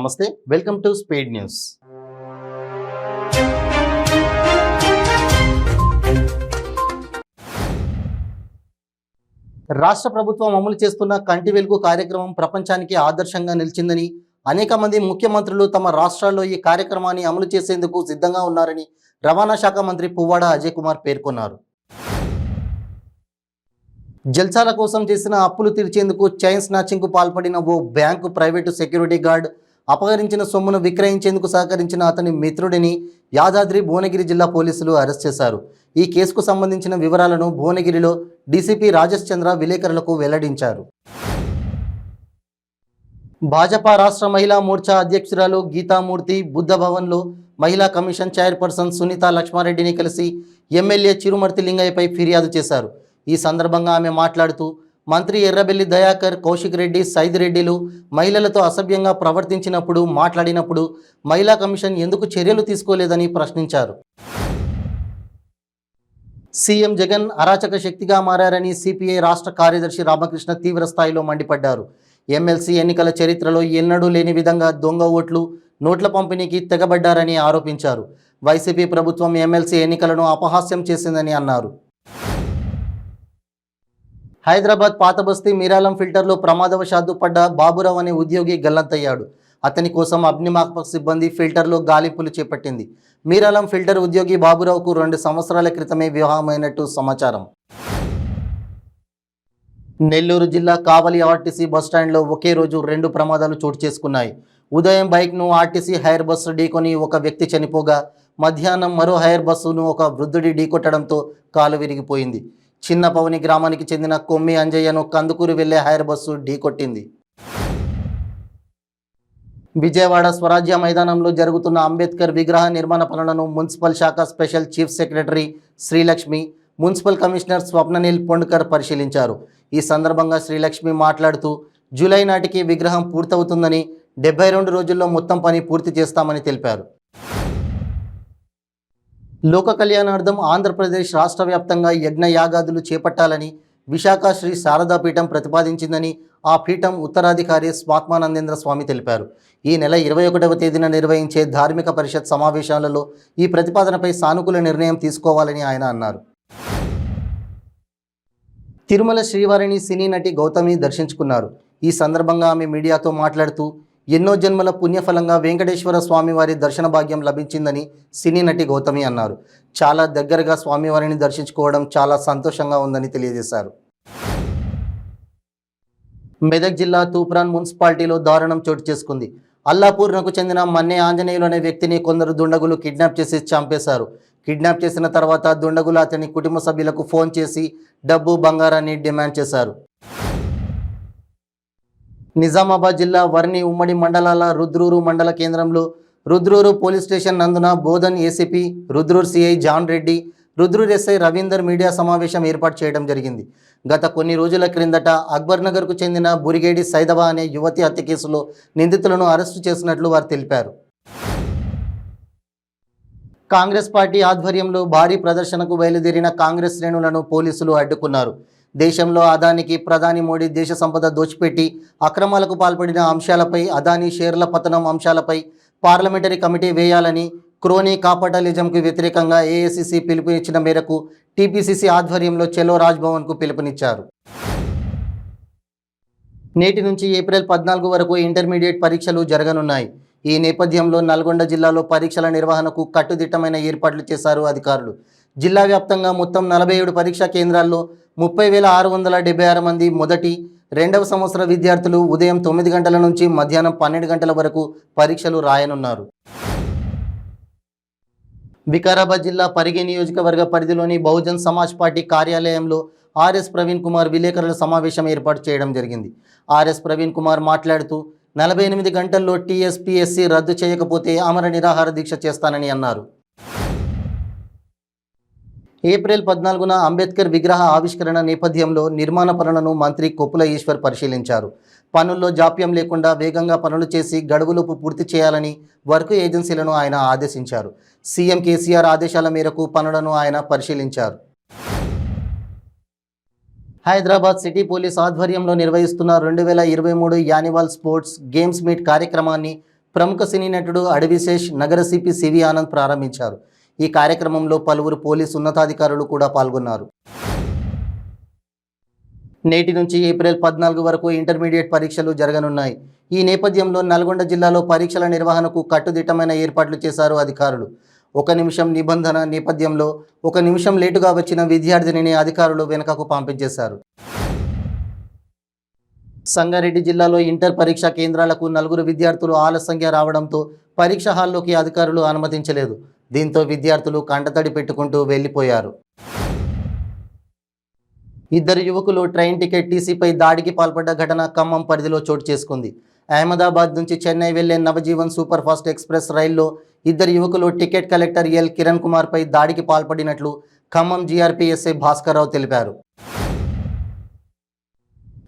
నమస్తే, welcome to speed news. రాష్ట్ర ప్రభుత్వం అమలు చేస్తున్న కంటి వెలుగు కార్యక్రమం ప్రపంచానికి ఆదర్శంగా నిలిచిందని, అనేక మంది ముఖ్యమంత్రులు తమ రాష్ట్రాల్లో ఈ కార్యక్రమాన్ని అమలు చేసేందుకు సిద్ధంగా ఉన్నారని రవాణా శాఖ మంత్రి పువ్వాడ అజయ్ కుమార్ పేర్కొన్నారు. జల్సాల కోసం చేసిన అప్పులు తీర్చేందుకు చైన్ స్నాచింగ్కు పాల్పడిన ఓ బ్యాంకు ప్రైవేటు సెక్యూరిటీ గార్డ్ అపహరించిన సొమ్మును విక్రయించేందుకు సహకరించిన అతని మిత్రుడిని యాదాద్రి భువనగిరి జిల్లా పోలీసులు అరెస్ట్ చేశారు. ఈ కేసుకు సంబంధించిన వివరాలను భువనగిరిలో డీసీపీ రాజేష్ చంద్ర విలేకరులకు వెల్లడించారు. భాజపా రాష్ట్ర మహిళా మోర్చా అధ్యక్షురాలు గీతామూర్తి బుద్ధ భవన్లో మహిళా కమిషన్ చైర్పర్సన్ సునీత లక్ష్మారెడ్డిని కలిసి ఎమ్మెల్యే చిరుమర్తి లింగయ్యపై ఫిర్యాదు చేశారు. ఈ సందర్భంగా ఆమె మాట్లాడుతూ, మంత్రి ఎర్రబెల్లి దయాకర్, కౌశిక్ రెడ్డి, సైదిరెడ్డిలు మహిళలతో అసభ్యంగా ప్రవర్తించినప్పుడు, మాట్లాడినప్పుడు మహిళా కమిషన్ ఎందుకు చర్యలు తీసుకోలేదని ప్రశ్నించారు. సీఎం జగన్ అరాచక శక్తిగా మారారని సిపిఐ రాష్ట్ర కార్యదర్శి రామకృష్ణ తీవ్ర స్థాయిలో మండిపడ్డారు. ఎమ్మెల్సీ ఎన్నికల చరిత్రలో ఎన్నడూ లేని విధంగా దొంగ ఓట్లు, నోట్ల పంపిణీకి తెగబడ్డారని ఆరోపించారు. వైసీపీ ప్రభుత్వం ఎమ్మెల్సీ ఎన్నికలను అపహాస్యం చేసిందని అన్నారు. హైదరాబాద్ పాతబస్తీ మీరాలం ఫిల్టర్లో ప్రమాదవశాత్తు పడ్డ బాబురావు అనే ఉద్యోగి గల్లంతయ్యాడు. అతని కోసం అగ్నిమాపక సిబ్బంది ఫిల్టర్లో గాలింపులు చేపట్టింది. మీరాలం ఫిల్టర్ ఉద్యోగి బాబురావుకు 2 సంవత్సరాల క్రితమే వివాహమైనట్టు సమాచారం. నెల్లూరు జిల్లా కావలి ఆర్టీసీ బస్టాండ్లో ఒకే రోజు 2 ప్రమాదాలు చోటు చేసుకున్నాయి. ఉదయం బైక్ను ఆర్టీసీ హైర్ బస్సు ఢీకొని ఒక వ్యక్తి చనిపోగా, మధ్యాహ్నం మరో హైర్ బస్సును ఒక వృద్ధుడి ఢీకొట్టడంతో కాలు విరిగిపోయింది. చిన్నపవని గ్రామానికి చెందిన కొమ్మి అంజయ్యను కందుకూరు వెళ్లే హైర్ బస్సు ఢీకొట్టింది. విజయవాడ స్వరాజ్య మైదానంలో జరుగుతున్న అంబేద్కర్ విగ్రహ నిర్మాణ పనులను మున్సిపల్ శాఖ special chief secretary Srilakshmi, municipal commissioner Swapnil Pondkar పరిశీలించారు. ఈ సందర్భంగా శ్రీలక్ష్మి మాట్లాడుతూ, జూలై నాటికి విగ్రహం పూర్తవుతుందని, 72 రోజుల్లో మొత్తం పని పూర్తి చేస్తామని తెలిపారు. లోక కళ్యాణార్థం ఆంధ్రప్రదేశ్ రాష్ట్ర వ్యాప్తంగా యజ్ఞ యాగాదులు చేపట్టాలని విశాఖ శ్రీ శారదా పీఠం ప్రతిపాదించిందని ఆ పీఠం ఉత్తరాధికారి స్వాత్మానందేంద్ర స్వామి తెలిపారు. ఈ నెల 21వ తేదీన నిర్వహించే ధార్మిక పరిషత్ సమావేశాలలో ఈ ప్రతిపాదనపై సానుకూల నిర్ణయం తీసుకోవాలని ఆయన అన్నారు. తిరుమల శ్రీవారిని సినీ నటి గౌతమి దర్శించుకున్నారు. ఈ సందర్భంగా ఆమె మీడియాతో మాట్లాడుతూ, ఎన్నో జన్మల పుణ్యఫలంగా వెంకటేశ్వర స్వామివారి దర్శన భాగ్యం లభించిందని సినీ నటి గౌతమి అన్నారు. చాలా దగ్గరగా స్వామివారిని దర్శించుకోవడం చాలా సంతోషంగా ఉందని తెలియజేశారు. మెదక్ జిల్లా తూప్రాన్ మున్సిపాలిటీలో దారుణం చోటు చేసుకుంది. అల్లాపూర్నకు చెందిన మన్నే ఆంజనేయులు అనే వ్యక్తిని కొందరు దుండగులు కిడ్నాప్ చేసి చంపేశారు. కిడ్నాప్ చేసిన తర్వాత దుండగులు అతని కుటుంబ సభ్యులకు ఫోన్ చేసి డబ్బు, బంగారాన్ని డిమాండ్ చేశారు. నిజామాబాద్ జిల్లా వర్ని ఉమ్మడి మండలాల రుద్రూరు మండల కేంద్రంలో రుద్రూరు పోలీస్ స్టేషన్ నందున Bodhan ACP, Rudrur CI John Reddy, Rudrur SI Ravinder media సమావేశం ఏర్పాటు చేయడం జరిగింది. గత కొన్ని రోజుల క్రిందట అక్బర్ నగర్కు చెందిన బురిగేడి సైదవా అనే యువతి హత్య కేసులో నిందితులను అరెస్టు చేసినట్లు వారు తెలిపారు. కాంగ్రెస్ పార్టీ ఆధ్వర్యంలో భారీ ప్రదర్శనకు బయలుదేరిన కాంగ్రెస్ శ్రేణులను పోలీసులు అడ్డుకున్నారు. దేశంలో అదానికి ప్రధాని మోడీ దేశ సంపద దోచిపెట్టి అక్రమాలకు పాల్పడిన అంశాలపై, అదానీ షేర్ల పతనం అంశాలపై పార్లమెంటరీ కమిటీ వేయాలని, క్రోనీ కాపటలిజంకు వ్యతిరేకంగా ఏఐసిసి పిలుపునిచ్చిన మేరకు టీపీసీసీ ఆధ్వర్యంలో చెలో రాజ్భవన్కు పిలుపునిచ్చారు. నేటి నుంచి ఏప్రిల్ 14 వరకు ఇంటర్మీడియట్ పరీక్షలు జరగనున్నాయి. ఈ నేపథ్యంలో నల్గొండ జిల్లాలో పరీక్షల నిర్వహణకు కట్టుదిట్టమైన ఏర్పాట్లు చేశారు అధికారులు. జిల్లా వ్యాప్తంగా మొత్తం 47 పరీక్షా కేంద్రాల్లో 30,676 మంది మొదటి, 2వ సంవత్సర విద్యార్థులు ఉదయం 9 గంటల నుంచి మధ్యాహ్నం 12 గంటల వరకు పరీక్షలు రాయనున్నారు. వికారాబాద్ జిల్లా పరిగి నియోజకవర్గ పరిధిలోని బహుజన్ సమాజ్ పార్టీ కార్యాలయంలో ఆర్ఎస్ ప్రవీణ్ కుమార్ విలేకరుల సమావేశం ఏర్పాటు చేయడం జరిగింది. ఆర్ఎస్ ప్రవీణ్ కుమార్ మాట్లాడుతూ, 48 గంటల్లో టీఎస్పీఎస్సీ రద్దు చేయకపోతే అమర నిరాహార దీక్ష చేస్తానని అన్నారు. ఏప్రిల్ 14న అంబేద్కర్ విగ్రహ ఆవిష్కరణ నేపథ్యంలో నిర్మాణ పనులను మంత్రి కొప్పుల ఈశ్వర్ పరిశీలించారు. పనుల్లో జాప్యం లేకుండా వేగంగా పనులు చేసి గడువులోపు పూర్తి చేయాలని వర్క్ ఏజెన్సీలను ఆయన ఆదేశించారు. సీఎం కేసీఆర్ ఆదేశాల మేరకు పనులను ఆయన పరిశీలించారు. హైదరాబాద్ సిటీ పోలీస్ ఆధ్వర్యంలో నిర్వహిస్తున్న 2023 యాన్యువల్ స్పోర్ట్స్ గేమ్స్ మీట్ కార్యక్రమాన్ని ప్రముఖ సినీ నటుడు అడవిశేష్ నగర సిపి సివి ఆనంద్ ప్రారంభించారు. ఈ కార్యక్రమంలో పలువురు పోలీసు ఉన్నతాధికారులు కూడా పాల్గొన్నారు. నేటి నుంచి ఏప్రిల్ 14 వరకు ఇంటర్మీడియట్ పరీక్షలు జరగనున్నాయి. ఈ నేపథ్యంలో నల్గొండ జిల్లాలో పరీక్షల నిర్వహణకు కట్టుదిట్టమైన ఏర్పాట్లు చేశారు అధికారులు. 1 నిమిషం నిబంధన నేపథ్యంలో 1 నిమిషం లేటుగా వచ్చిన విద్యార్థినిని అధికారులు వెనుకకు పంపించేశారు. సంగారెడ్డి జిల్లాలో ఇంటర్ పరీక్షా కేంద్రాలకు 4 విద్యార్థులు ఆలస్యంగా రావడంతో పరీక్ష హాల్లోకి అధికారులు అనుమతించలేదు. దీంతో విద్యార్థులు కంటతడి పెట్టుకుంటూ వెళ్లిపోయారు. 2 యువకులు ట్రైన్ టికెట్ టీసీపై దాడికి పాల్పడ్డ ఘటన ఖమ్మం పరిధిలో చోటు చేసుకుంది. అహ్మదాబాద్ నుంచి చెన్నై వెళ్లే నవజీవన్ సూపర్ ఫాస్ట్ ఎక్స్ప్రెస్ రైల్లో 2 యువకులు టికెట్ కలెక్టర్ ఎల్ కిరణ్ కుమార్పై దాడికి పాల్పడినట్లు ఖమ్మం జీఆర్పీఎస్ఐ భాస్కర్రావు తెలిపారు.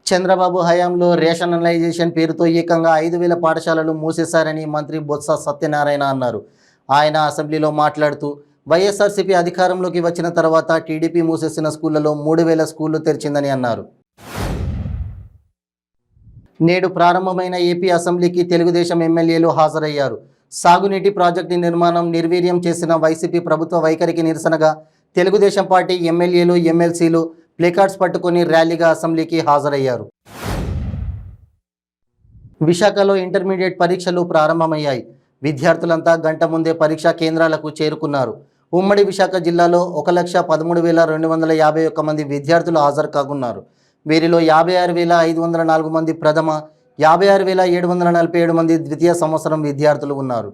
చంద్రబాబు హయాంలో రేషనలైజేషన్ పేరుతో ఏకంగా 5,000 పాఠశాలలు మూసేశారని మంత్రి బొత్స సత్యనారాయణ అన్నారు. ఆయన అసెంబ్లీలో మాట్లాడుతూ వైఎస్ఆర్సీపీ అధికారంలోకి వచ్చిన తర్వాత టీడీపీ మూసేసిన స్కూళ్లలో 3,000 స్కూళ్లు తెరిచిందని అన్నారు. నేడు ప్రారంభమైన ఏపీ అసెంబ్లీకి తెలుగుదేశం ఎమ్మెల్యేలు హాజరయ్యారు. సాగునీటి ప్రాజెక్టు నిర్మాణం నిర్వీర్యం చేసిన వైసీపీ ప్రభుత్వ వైఖరికి నిరసనగా తెలుగుదేశం పార్టీ ఎమ్మెల్యేలు ఎమ్మెల్సీలు ప్లేకార్డ్స్ పట్టుకొని ర్యాలీగా అసెంబ్లీకి హాజరయ్యారు. విశాఖలో ఇంటర్మీడియట్ పరీక్షలు ప్రారంభమయ్యాయి. విద్యార్థులంతా గంట ముందే పరీక్షా కేంద్రాలకు చేరుకున్నారు. ఉమ్మడి విశాఖ జిల్లాలో 1,13,251 మంది విద్యార్థులు హాజరు కానున్నారు. వీరిలో 56,504 మంది ప్రథమ, 56,747 మంది ద్వితీయ సంవత్సరం విద్యార్థులు ఉన్నారు.